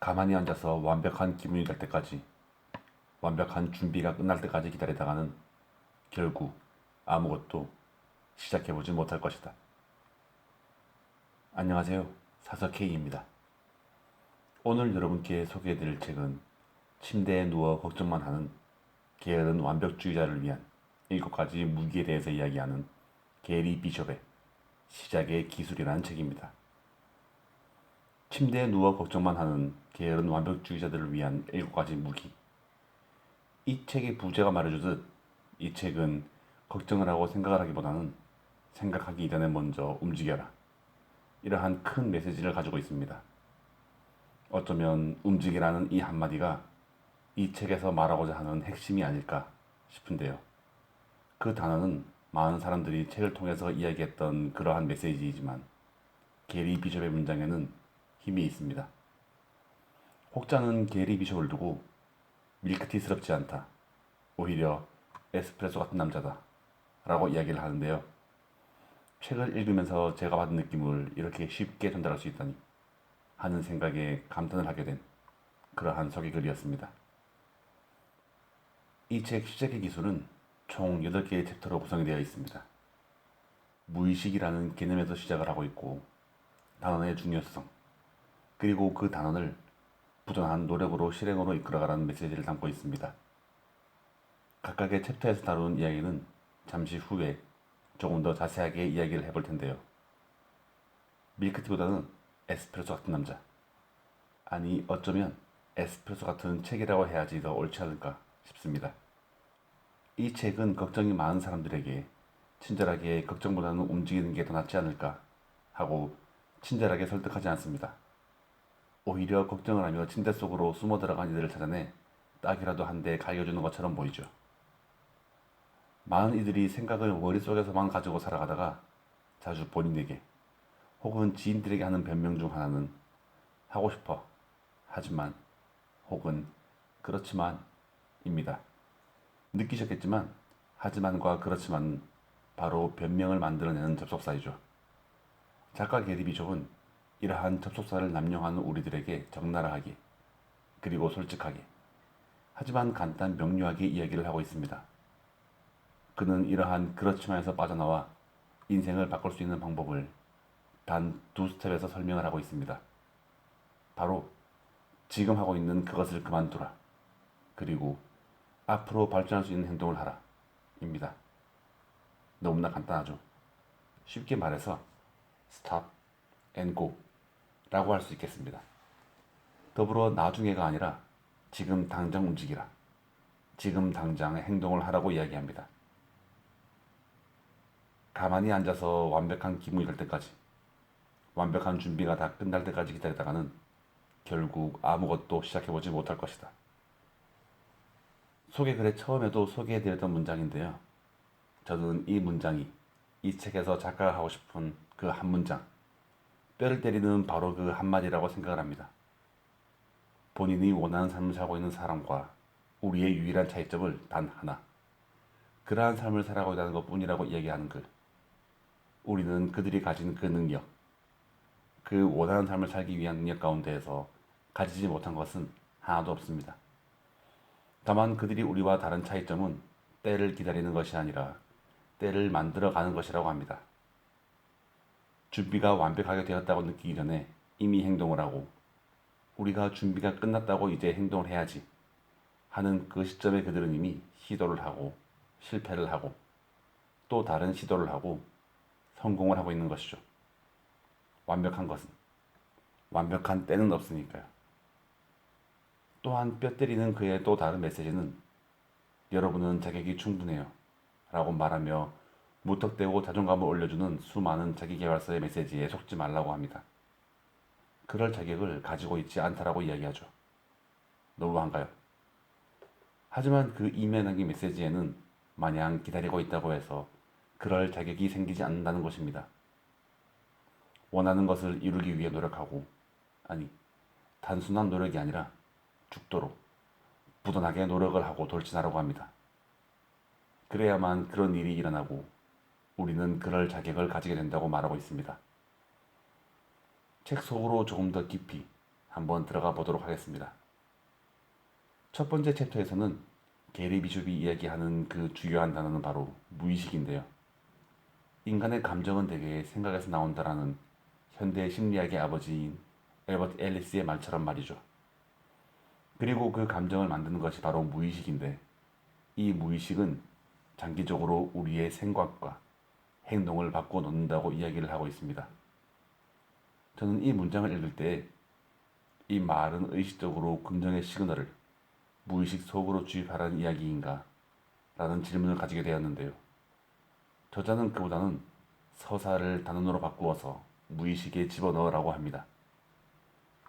가만히 앉아서 완벽한 기분이 될 때까지, 완벽한 준비가 끝날 때까지 기다리다가는 결국 아무것도 시작해보지 못할 것이다. 안녕하세요. 사서 K입니다. 오늘 여러분께 소개해드릴 책은 침대에 누워 걱정만 하는 게으른 완벽주의자를 위한 7가지 무기에 대해서 이야기하는 게리 비숍의 시작의 기술이라는 책입니다. 침대에 누워 걱정만 하는 게으른 완벽주의자들을 위한 7가지 무기. 이 책의 부제가 말해주듯 이 책은 걱정을 하고 생각을 하기보다는 생각하기 이전에 먼저 움직여라, 이러한 큰 메시지를 가지고 있습니다. 어쩌면 움직이라는 이 한마디가 이 책에서 말하고자 하는 핵심이 아닐까 싶은데요. 그 단어는 많은 사람들이 책을 통해서 이야기했던 그러한 메시지이지만 게리 비숍의 문장에는 힘이 있습니다. 혹자는 게리 비숍을 두고 밀크티스럽지 않다, 오히려 에스프레소 같은 남자다 라고 이야기를 하는데요. 책을 읽으면서 제가 받은 느낌을 이렇게 쉽게 전달할 수 있다니 하는 생각에 감탄을 하게 된 그러한 소개글이었습니다. 이 책 시작의 기술은 총 8개의 챕터로 구성이 되어 있습니다. 무의식이라는 개념에서 시작을 하고 있고, 단원의 중요성, 그리고 그 단원을 부단한 노력으로 실행으로 이끌어가라는 메시지를 담고 있습니다. 각각의 챕터에서 다룬 이야기는 잠시 후에 조금 더 자세하게 이야기를 해볼 텐데요. 밀크티보다는 에스프레소 같은 남자, 아니 어쩌면 에스프레소 같은 책이라고 해야지 더 옳지 않을까 싶습니다. 이 책은 걱정이 많은 사람들에게 친절하게 걱정보다는 움직이는 게 더 낫지 않을까 하고 친절하게 설득하지 않습니다. 오히려 걱정을 하며 침대 속으로 숨어 들어간 이들을 찾아내 딱이라도 한 대 갈겨주는 것처럼 보이죠. 많은 이들이 생각을 머릿속에서만 가지고 살아가다가 자주 본인에게 혹은 지인들에게 하는 변명 중 하나는 하고 싶어, 하지만, 혹은 그렇지만 입니다. 느끼셨겠지만 하지만과 그렇지만 바로 변명을 만들어내는 접속사이죠. 작가 게리 비숍은 이러한 접속사를 남용하는 우리들에게 적나라하게, 그리고 솔직하게, 하지만 간단 명료하게 이야기를 하고 있습니다. 그는 이러한 그렇지만에서 빠져나와 인생을 바꿀 수 있는 방법을 단 2스텝에서 설명을 하고 있습니다. 바로 지금 하고 있는 그것을 그만두라, 그리고 앞으로 발전할 수 있는 행동을 하라 입니다. 너무나 간단하죠. 쉽게 말해서 stop and go 라고 할 수 있겠습니다. 더불어 나중에가 아니라 지금 당장 움직이라, 지금 당장 행동을 하라고 이야기합니다. 가만히 앉아서 완벽한 기분이 될 때까지, 완벽한 준비가 다 끝날 때까지 기다리다가는 결국 아무것도 시작해보지 못할 것이다. 소개글의 처음에도 소개해드렸던 문장인데요. 저는 이 문장이 이 책에서 작가가 하고 싶은 그 한 문장, 뼈를 때리는 바로 그 한마디라고 생각을 합니다. 본인이 원하는 삶을 살고 있는 사람과 우리의 유일한 차이점을 단 하나, 그러한 삶을 살아가고 있다는 것 뿐이라고 이야기하는 글. 우리는 그들이 가진 그 능력, 그 원하는 삶을 살기 위한 능력 가운데에서 가지지 못한 것은 하나도 없습니다. 다만 그들이 우리와 다른 차이점은 때를 기다리는 것이 아니라 때를 만들어가는 것이라고 합니다. 준비가 완벽하게 되었다고 느끼기 전에 이미 행동을 하고, 우리가 준비가 끝났다고 이제 행동을 해야지 하는 그 시점에 그들은 이미 시도를 하고 실패를 하고 또 다른 시도를 하고 성공을 하고 있는 것이죠. 완벽한 것은, 완벽한 때는 없으니까요. 또한 뼈 때리는 그의 또 다른 메시지는 여러분은 자격이 충분해요 라고 말하며 무턱대고 자존감을 올려주는 수많은 자기계발서의 메시지에 속지 말라고 합니다. 그럴 자격을 가지고 있지 않다라고 이야기하죠. 너무한가요? 하지만 그 이면의 메시지에는 마냥 기다리고 있다고 해서 그럴 자격이 생기지 않는다는 것입니다. 원하는 것을 이루기 위해 노력하고, 아니, 단순한 노력이 아니라 죽도록 부단하게 노력을 하고 돌진하라고 합니다. 그래야만 그런 일이 일어나고 우리는 그럴 자격을 가지게 된다고 말하고 있습니다. 책 속으로 조금 더 깊이, 한번 들어가 보도록 하겠습니다. 첫 번째 챕터에서는 게리 비숍이 이야기하는 그 주요한 단어는 바로 무의식인데요. 인간의 감정은 대개 생각에서 나온다라는 현대 심리학의 아버지인 엘버트 앨리스의 말처럼 말이죠. 그리고 그 감정을 만드는 것이 바로 무의식인데, 이 무의식은 장기적으로 우리의 생각과 행동을 바꿔놓는다고 이야기를 하고 있습니다. 저는 이 문장을 읽을 때 이 말은 의식적으로 긍정의 시그널을 무의식 속으로 주입하라는 이야기인가? 라는 질문을 가지게 되었는데요. 저자는 그보다는 서사를 단어로 바꾸어서 무의식에 집어넣으라고 합니다.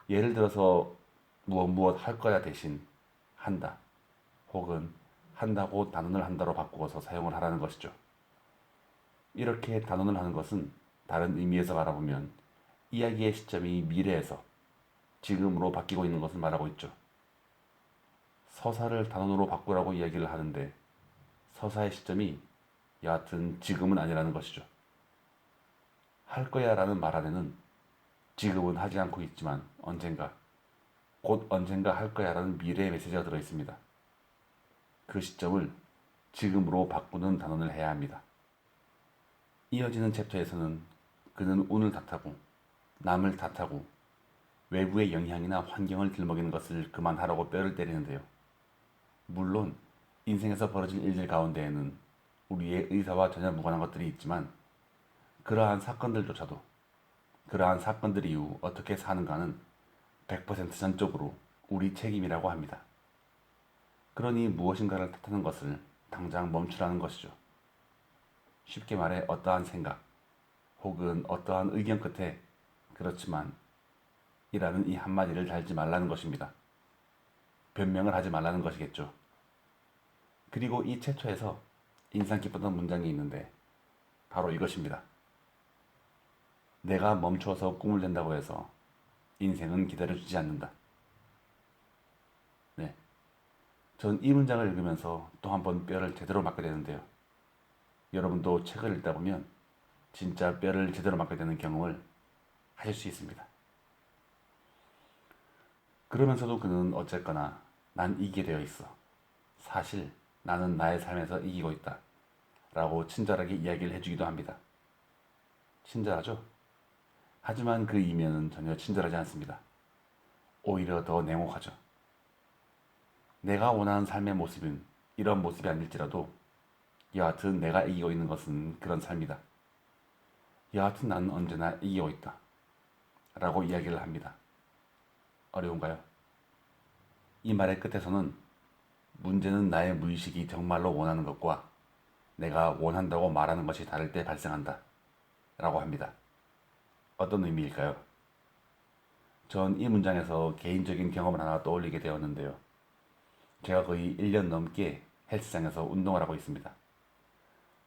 예를 들어서 무엇 할 거야 대신 한다, 혹은 한다고 단언을 한다로 바꾸어서 사용을 하라는 것이죠. 이렇게 단언을 하는 것은 다른 의미에서 바라보면 이야기의 시점이 미래에서 지금으로 바뀌고 있는 것을 말하고 있죠. 서사를 단언으로 바꾸라고 이야기를 하는데 서사의 시점이 여하튼 지금은 아니라는 것이죠. 할 거야 라는 말 안에는 지금은 하지 않고 있지만 언젠가, 곧 언젠가 할 거야 라는 미래의 메시지가 들어있습니다. 그 시점을 지금으로 바꾸는 단언을 해야 합니다. 이어지는 챕터에서는 그는 운을 탓하고 남을 탓하고 외부의 영향이나 환경을 들먹이는 것을 그만하라고 뼈를 때리는데요. 물론 인생에서 벌어질 일들 가운데에는 우리의 의사와 전혀 무관한 것들이 있지만 그러한 사건들조차도 그러한 사건들 이후 어떻게 사는가는 100% 전적으로 우리 책임이라고 합니다. 그러니 무엇인가를 탓하는 것을 당장 멈추라는 것이죠. 쉽게 말해 어떠한 생각 혹은 어떠한 의견 끝에 그렇지만 이라는 이 한마디를 달지 말라는 것입니다. 변명을 하지 말라는 것이겠죠. 그리고 이 챕터에서 인상 깊었던 문장이 있는데 바로 이것입니다. 내가 멈춰서 꿈을 댄다고 해서 인생은 기다려주지 않는다. 네, 전 이 문장을 읽으면서 또 한 번 뼈를 제대로 맞게 되는데요. 여러분도 책을 읽다 보면 진짜 뼈를 제대로 맞게 되는 경험을 하실 수 있습니다. 그러면서도 그는 어쨌거나 난 이기게 되어 있어. 사실 나는 나의 삶에서 이기고 있다. 라고 친절하게 이야기를 해주기도 합니다. 친절하죠? 하지만 그 이면은 전혀 친절하지 않습니다. 오히려 더 냉혹하죠. 내가 원하는 삶의 모습은 이런 모습이 아닐지라도 여하튼 내가 이기고 있는 것은 그런 삶이다. 여하튼 나는 언제나 이기고 있다. 라고 이야기를 합니다. 어려운가요? 이 말의 끝에서는 문제는 나의 무의식이 정말로 원하는 것과 내가 원한다고 말하는 것이 다를 때 발생한다. 라고 합니다. 어떤 의미일까요? 전 이 문장에서 개인적인 경험을 하나 떠올리게 되었는데요. 제가 거의 1년 넘게 헬스장에서 운동을 하고 있습니다.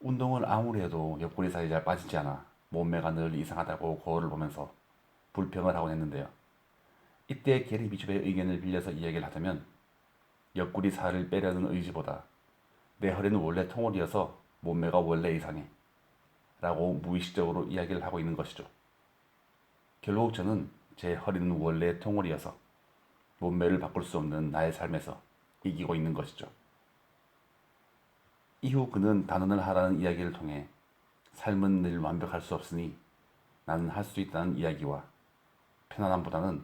운동을 아무리 해도 옆구리 살이 잘 빠지지 않아 몸매가 늘 이상하다고 거울을 보면서 불평을 하곤 했는데요. 이때 게리 비숍의 의견을 빌려서 이야기를 하자면 옆구리 살을 빼려는 의지보다 내 허리는 원래 통홀이어서 몸매가 원래 이상해 라고 무의식적으로 이야기를 하고 있는 것이죠. 결국 저는 제 허리는 원래 통홀이어서 몸매를 바꿀 수 없는 나의 삶에서 이기고 있는 것이죠. 이후 그는 단언을 하라는 이야기를 통해 삶은 늘 완벽할 수 없으니 나는 할 수 있다는 이야기와 편안함보다는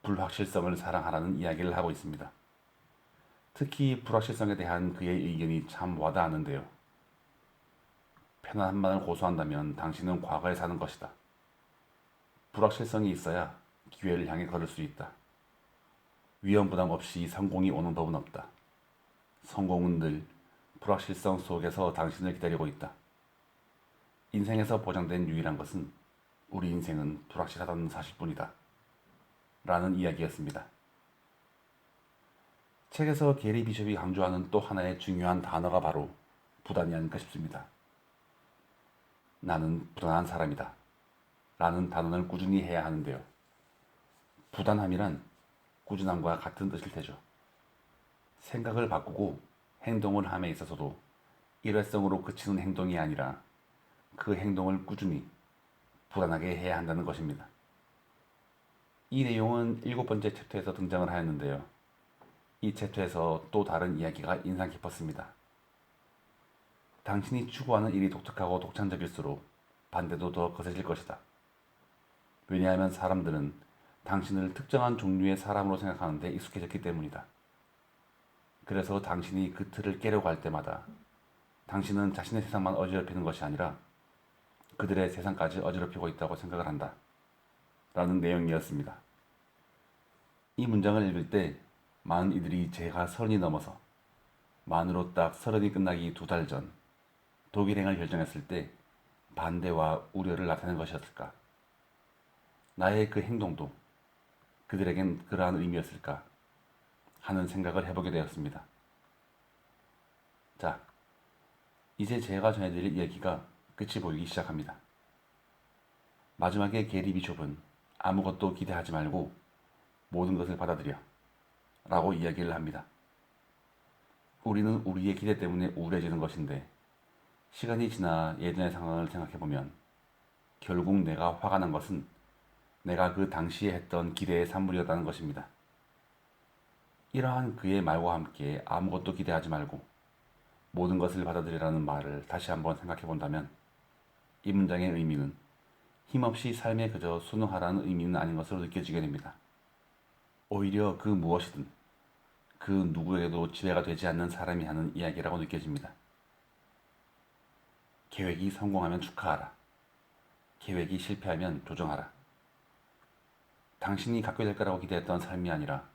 불확실성을 사랑하라는 이야기를 하고 있습니다. 특히 불확실성에 대한 그의 의견이 참 와닿았는데요. 편안함만을 고수한다면 당신은 과거에 사는 것이다. 불확실성이 있어야 기회를 향해 걸을 수 있다. 위험 부담 없이 성공이 오는 법은 없다. 성공은 늘 불확실성 속에서 당신을 기다리고 있다. 인생에서 보장된 유일한 것은 우리 인생은 불확실하다는 사실뿐이다. 라는 이야기였습니다. 책에서 게리 비숍이 강조하는 또 하나의 중요한 단어가 바로 부단이 아닐까 싶습니다. 나는 부단한 사람이다. 라는 단언을 꾸준히 해야 하는데요. 부단함이란 꾸준함과 같은 뜻일 테죠. 생각을 바꾸고 행동을 함에 있어서도 일회성으로 그치는 행동이 아니라 그 행동을 꾸준히 부단하게 해야 한다는 것입니다. 이 내용은 7번째 챕터에서 등장을 하였는데요. 이 챕터에서 또 다른 이야기가 인상 깊었습니다. 당신이 추구하는 일이 독특하고 독창적일수록 반대도 더 거세질 것이다. 왜냐하면 사람들은 당신을 특정한 종류의 사람으로 생각하는데 익숙해졌기 때문이다. 그래서 당신이 그 틀을 깨려고 할 때마다 당신은 자신의 세상만 어지럽히는 것이 아니라 그들의 세상까지 어지럽히고 있다고 생각을 한다. 라는 내용이었습니다. 이 문장을 읽을 때 많은 이들이 제가 30이 넘어서 만으로 딱 30이 끝나기 2달 전 독일행을 결정했을 때 반대와 우려를 나타낸 것이었을까? 나의 그 행동도 그들에겐 그러한 의미였을까? 하는 생각을 해보게 되었습니다. 자, 이제 제가 전해드릴 이야기가 끝이 보이기 시작합니다. 마지막에 게리 비숍은 아무것도 기대하지 말고 모든 것을 받아들여 라고 이야기를 합니다. 우리는 우리의 기대 때문에 우울해지는 것인데 시간이 지나 예전의 상황을 생각해보면 결국 내가 화가 난 것은 내가 그 당시에 했던 기대의 산물이었다는 것입니다. 이러한 그의 말과 함께 아무것도 기대하지 말고 모든 것을 받아들이라는 말을 다시 한번 생각해 본다면 이 문장의 의미는 힘없이 삶에 그저 순응하라는 의미는 아닌 것으로 느껴지게 됩니다. 오히려 그 무엇이든 그 누구에게도 지배가 되지 않는 사람이 하는 이야기라고 느껴집니다. 계획이 성공하면 축하하라. 계획이 실패하면 조정하라. 당신이 갖게 될 거라고 기대했던 삶이 아니라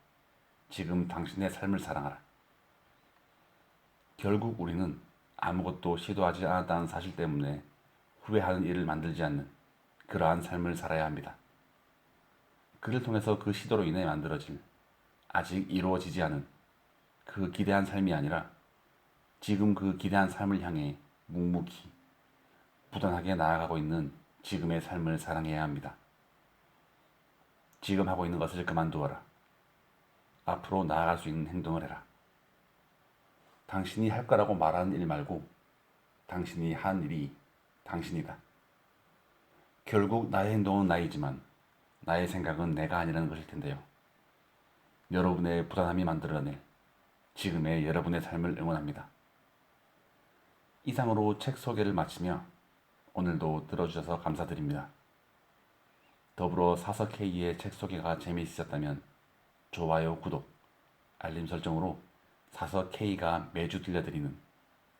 지금 당신의 삶을 사랑하라. 결국 우리는 아무것도 시도하지 않았다는 사실 때문에 후회하는 일을 만들지 않는 그러한 삶을 살아야 합니다. 그를 통해서 그 시도로 인해 만들어질 아직 이루어지지 않은 그 기대한 삶이 아니라 지금 그 기대한 삶을 향해 묵묵히 부단하게 나아가고 있는 지금의 삶을 사랑해야 합니다. 지금 하고 있는 것을 그만두어라. 앞으로 나아갈 수 있는 행동을 해라. 당신이 할 거라고 말하는 일 말고 당신이 한 일이 당신이다. 결국 나의 행동은 나이지만 나의 생각은 내가 아니라는 것일 텐데요. 여러분의 부단함이 만들어낼 지금의 여러분의 삶을 응원합니다. 이상으로 책 소개를 마치며 오늘도 들어주셔서 감사드립니다. 더불어 사서 K의 책 소개가 재미있으셨다면 좋아요, 구독, 알림 설정으로 사서 K가 매주 들려드리는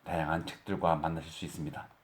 다양한 책들과 만나실 수 있습니다.